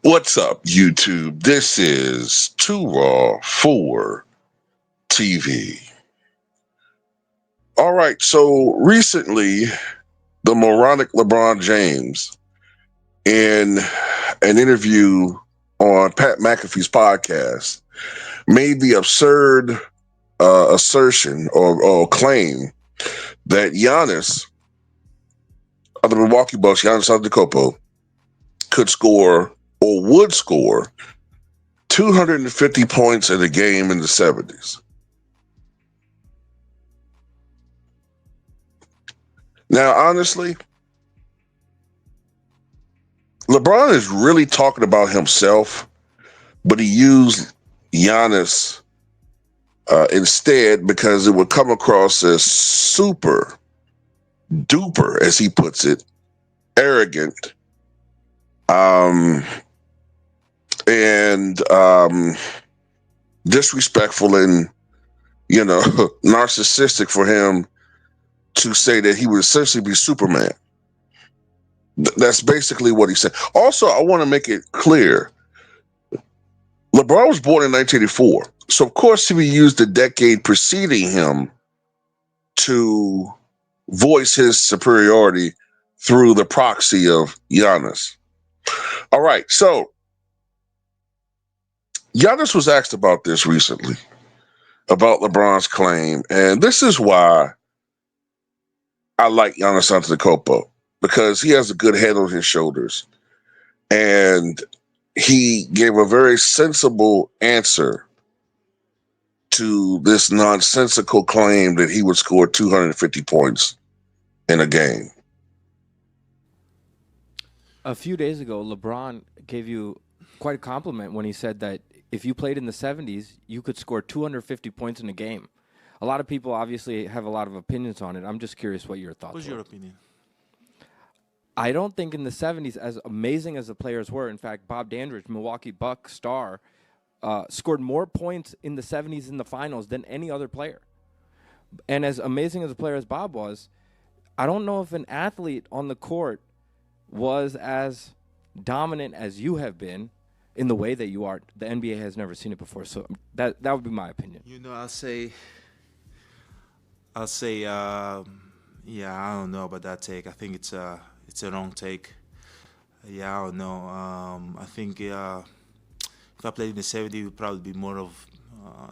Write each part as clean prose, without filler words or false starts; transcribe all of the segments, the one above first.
What's up, YouTube? This is Too Raw for TV. All right, so recently, the moronic LeBron James, in an interview on Pat McAfee's podcast, made the absurd assertion or claim that Giannis of the Milwaukee Bucks, Giannis Antetokounmpo, could score or would score 250 points in a game in the 70s. Now, honestly, LeBron is really talking about himself, but he used Giannis instead because it would come across as super duper, as he puts it, arrogant, um, and disrespectful and narcissistic for him to say that he would essentially be Superman. That's basically what he said. Also, I want to make it clear LeBron was born in 1984. So, of course, he would use the decade preceding him to voice his superiority through the proxy of Giannis. All right. So, Giannis was asked about this recently, about LeBron's claim. And this is why I like Giannis Antetokounmpo, because he has a good head on his shoulders. And he gave a very sensible answer to this nonsensical claim that he would score 250 points in a game. A few days ago, LeBron gave you quite a compliment when he said that if you played in the 70s, you could score 250 points in a game. A lot of people obviously have a lot of opinions on it. I'm just curious what your thoughts What's were. your opinion? I don't think in the 70s, as amazing as the players were, in fact, Bob Dandridge, Milwaukee Bucks star, scored more points in the 70s in the finals than any other player. And as amazing as a player as Bob was, I don't know if an athlete on the court was as dominant as you have been in the way that you are. The NBA has never seen it before. So that would be my opinion. I'll say, yeah, I don't know about that take. I think it's a wrong take. Yeah, I don't know. I think if I played in the 70s, it would probably be more of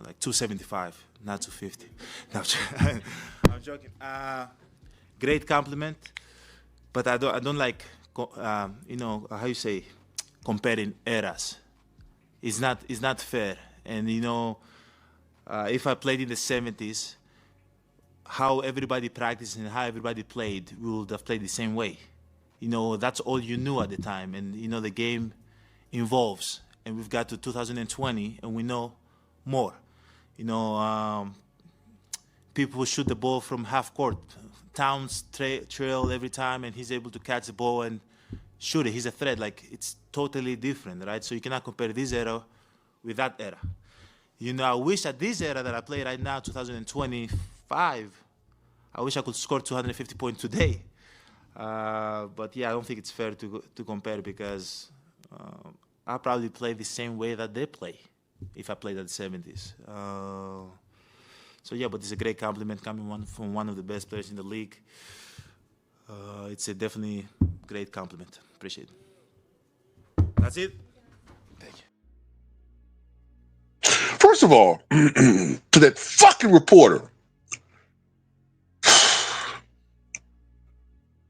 like 275, not 250. No, I'm joking. Great compliment, but I don't like how you say comparing eras. It's not fair. And if I played in the 70s, how everybody practiced and how everybody played, we would have played the same way. That's all you knew at the time. And, the game evolves. And we've got to 2020 and we know more. People shoot the ball from half court. Towns trail every time and he's able to catch the ball and shoot it. He's a threat. Like, it's totally different, right? So you cannot compare this era with that era. I wish at this era that I play right now, 2025, I wish I could score 250 points today. But yeah, I don't think it's fair to compare because I'll probably play the same way that they play if I played at the 70s. So yeah, but it's a great compliment coming from one of the best players in the league. It's a definitely great compliment. Appreciate it. That's it. Thank you. First of all, to that fucking reporter,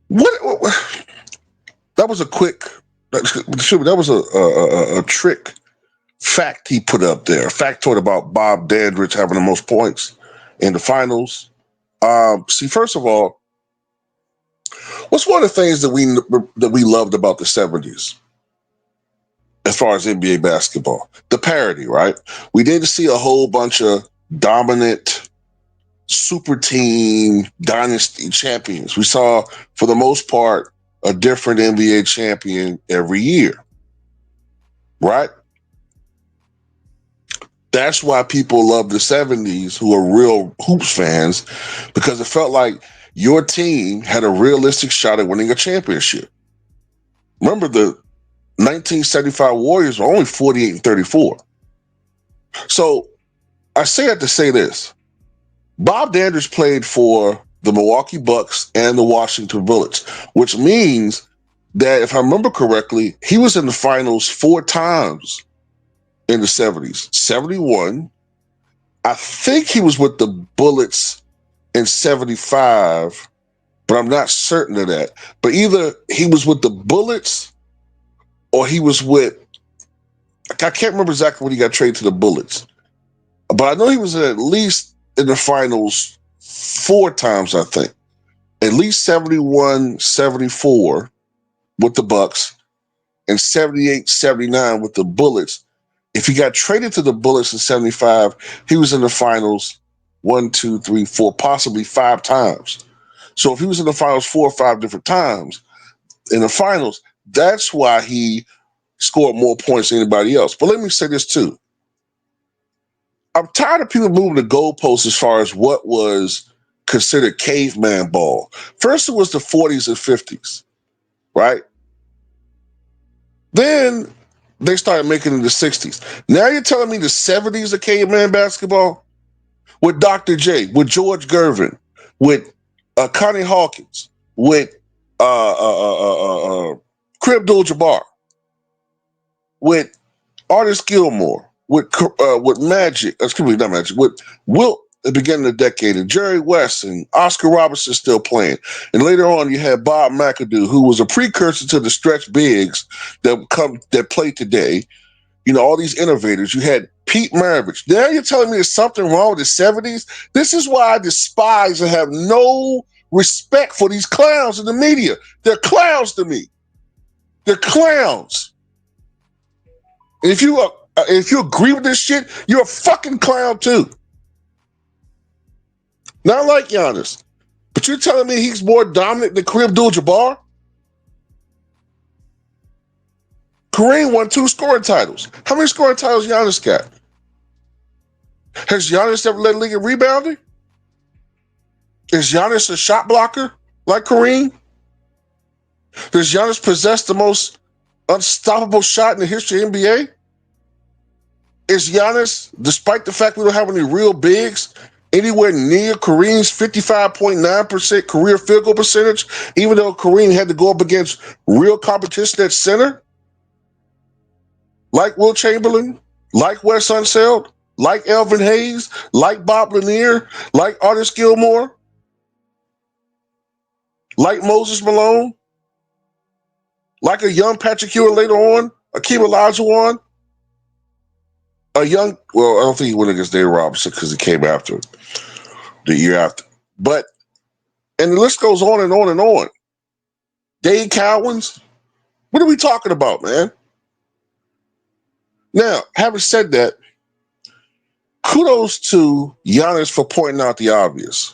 what that was a quick, that was a trick fact he put up there. A factoid about Bob Dandridge having the most points in the finals. See, first of all, what's one of the things that we loved about the 70s as far as NBA basketball? The parity, right? We didn't see a whole bunch of dominant super team dynasty champions. We saw, for the most part, a different NBA champion every year, right? That's why people love the 70s, who are real hoops fans, because it felt like your team had a realistic shot at winning a championship. Remember, the 1975 Warriors were only 48-34. So I say that to say this. Bob Dandridge played for the Milwaukee Bucks and the Washington Bullets, which means that, if I remember correctly, he was in the finals 4 times in the 70s. 71. I think he was with the Bullets in 75, but I'm not certain of that. But either he was with the Bullets or he was with, I can't remember exactly when he got traded to the Bullets. But I know he was at least in the finals 4 times, I think. At least 71, 74 with the Bucks and 78, 79 with the Bullets. If he got traded to the Bullets in 75, he was in the finals 1, 2, 3, 4, possibly 5 times. So if he was in the finals 4 or 5 different times in the finals, that's why he scored more points than anybody else. But let me say this too. I'm tired of people moving the goalposts as far as what was considered caveman ball. First, it was the 40s and 50s, right? Then they started making it in the 60s. Now you're telling me the 70s are caveman basketball? With Dr. J, with George Gervin, with Connie Hawkins, with Crib Abdul-Jabbar, with Artist Gilmore, with Magic, excuse me, not Magic, with Wilt at the beginning of the decade, and Jerry West and Oscar Robertson still playing. And later on, you had Bob McAdoo, who was a precursor to the stretch bigs that play today. You know, all these innovators. You had Pete Maravich. Now you're telling me there's something wrong with the 70s? This is why I despise and have no respect for these clowns in the media. They're clowns to me. They're clowns. And if you agree with this shit, you're a fucking clown too. Not like Giannis. But you're telling me he's more dominant than Kareem Abdul-Jabbar? Kareem won 2 scoring titles. How many scoring titles Giannis got? Has Giannis ever led the league in rebounding? Is Giannis a shot blocker like Kareem? Does Giannis possess the most unstoppable shot in the history of the NBA? Is Giannis, despite the fact we don't have any real bigs, anywhere near Kareem's 55.9% career field goal percentage, even though Kareem had to go up against real competition at center? Like Will Chamberlain, like Wes Unseld, like Elvin Hayes, like Bob Lanier, like Artist Gilmore, like Moses Malone, like a young Patrick Ewing later on, Akeem Olajuwon, I don't think he went against Dave Robinson because he came after the year after. But, and the list goes on and on and on. Dave Cowens, what are we talking about, man? Now, having said that, kudos to Giannis for pointing out the obvious.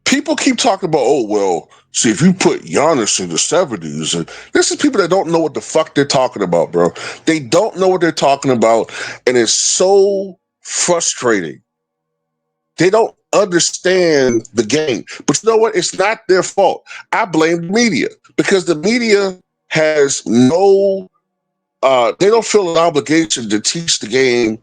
People keep talking about, oh, well, see, if you put Giannis in the 70s, and this is people that don't know what the fuck they're talking about, bro. They don't know what they're talking about, and it's so frustrating. They don't understand the game. But you know what? It's not their fault. I blame the media because the media has they don't feel an obligation to teach the game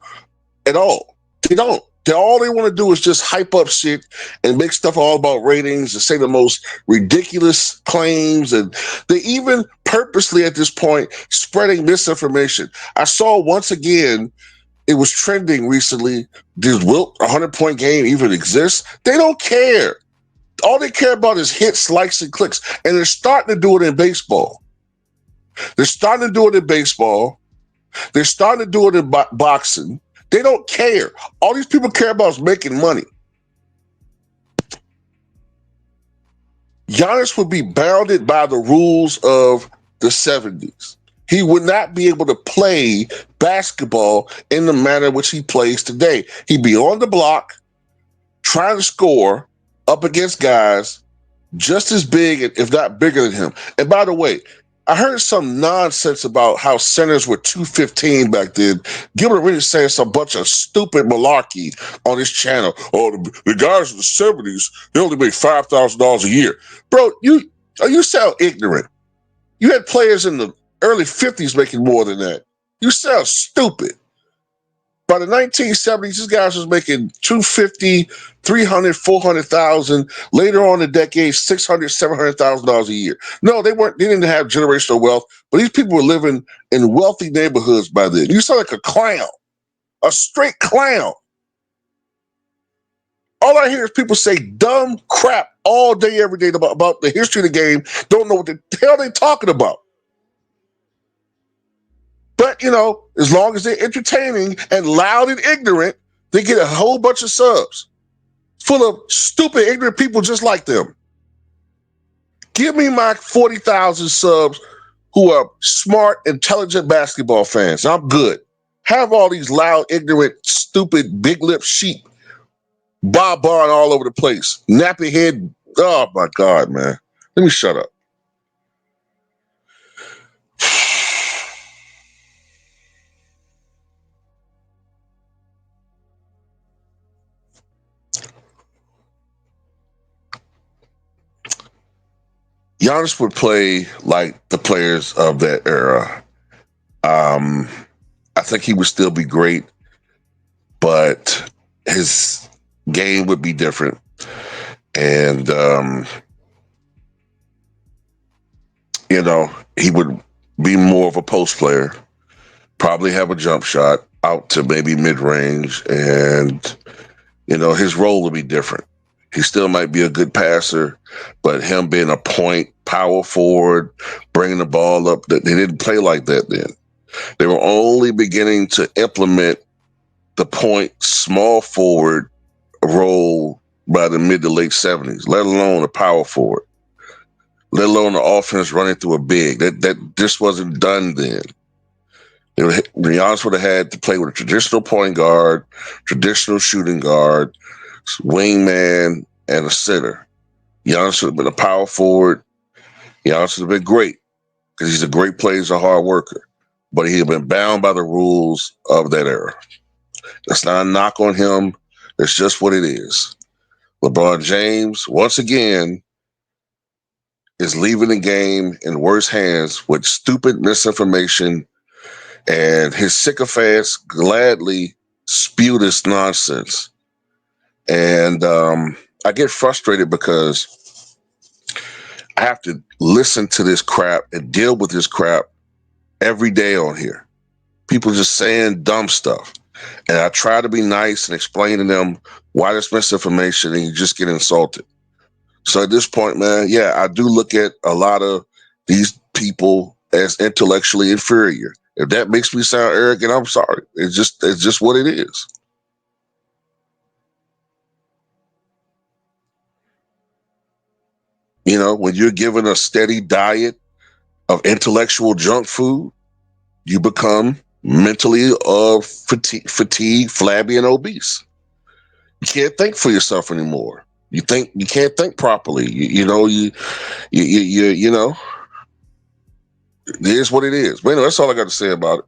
at all. They don't. All they want to do is just hype up shit and make stuff all about ratings and say the most ridiculous claims. And they even purposely at this point spreading misinformation. I saw once again, it was trending recently. Does Wilt 100-point game even exist? They don't care. All they care about is hits, likes, and clicks. And they're starting to do it in baseball. They're starting to do it in baseball. They're starting to do it in boxing. They don't care. All these people care about is making money. Giannis would be bounded by the rules of the 70s. He would not be able to play basketball in the manner in which he plays today. He'd be on the block, trying to score up against guys just as big, if not bigger than him. And by the way, I heard some nonsense about how centers were 215 back then. Gilbert Arenas saying some bunch of stupid malarkey on his channel. Oh, the guys in the 70s, they only made $5,000 a year. Bro, you sound ignorant. You had players in the early 50s making more than that. You sound stupid. By the 1970s, these guys was making 250, 300, 400,000. Later on in the decade, 600, $700,000 a year. No, they weren't. They didn't have generational wealth, but these people were living in wealthy neighborhoods by then. You sound like a clown, a straight clown. All I hear is people say dumb crap all day, every day about the history of the game. Don't know what the hell they're talking about. But, as long as they're entertaining and loud and ignorant, they get a whole bunch of subs full of stupid, ignorant people just like them. Give me my 40,000 subs who are smart, intelligent basketball fans. I'm good. Have all these loud, ignorant, stupid, big lip sheep bob-barring all over the place. Nappy head. Oh, my God, man. Let me shut up. Giannis would play like the players of that era. I think he would still be great, but his game would be different. And, he would be more of a post player, probably have a jump shot out to maybe mid-range, and, his role would be different. He still might be a good passer, but him being a point power forward, bringing the ball up, they didn't play like that then. They were only beginning to implement the point small forward role by the mid to late 70s, let alone a power forward, let alone the offense running through a big. That just wasn't done then. Giannis would have had to play with a traditional point guard, traditional shooting guard, wingman, and a center. Giannis would have been a power forward. Giannis would have been great because he's a great player, he's a hard worker. But he had been bound by the rules of that era. That's not a knock on him. That's just what it is. LeBron James, once again, is leaving the game in worse hands with stupid misinformation, and his sycophants gladly spew this nonsense. And I get frustrated because I have to listen to this crap and deal with this crap every day on here. People just saying dumb stuff. And I try to be nice and explain to them why there's misinformation, and you just get insulted. So at this point, man, yeah, I do look at a lot of these people as intellectually inferior. If that makes me sound arrogant, I'm sorry. It's just what it is. When you're given a steady diet of intellectual junk food, you become mentally fatigued, flabby, and obese. You can't think for yourself anymore. You can't think properly. It is what it is. But anyway, that's all I got to say about it.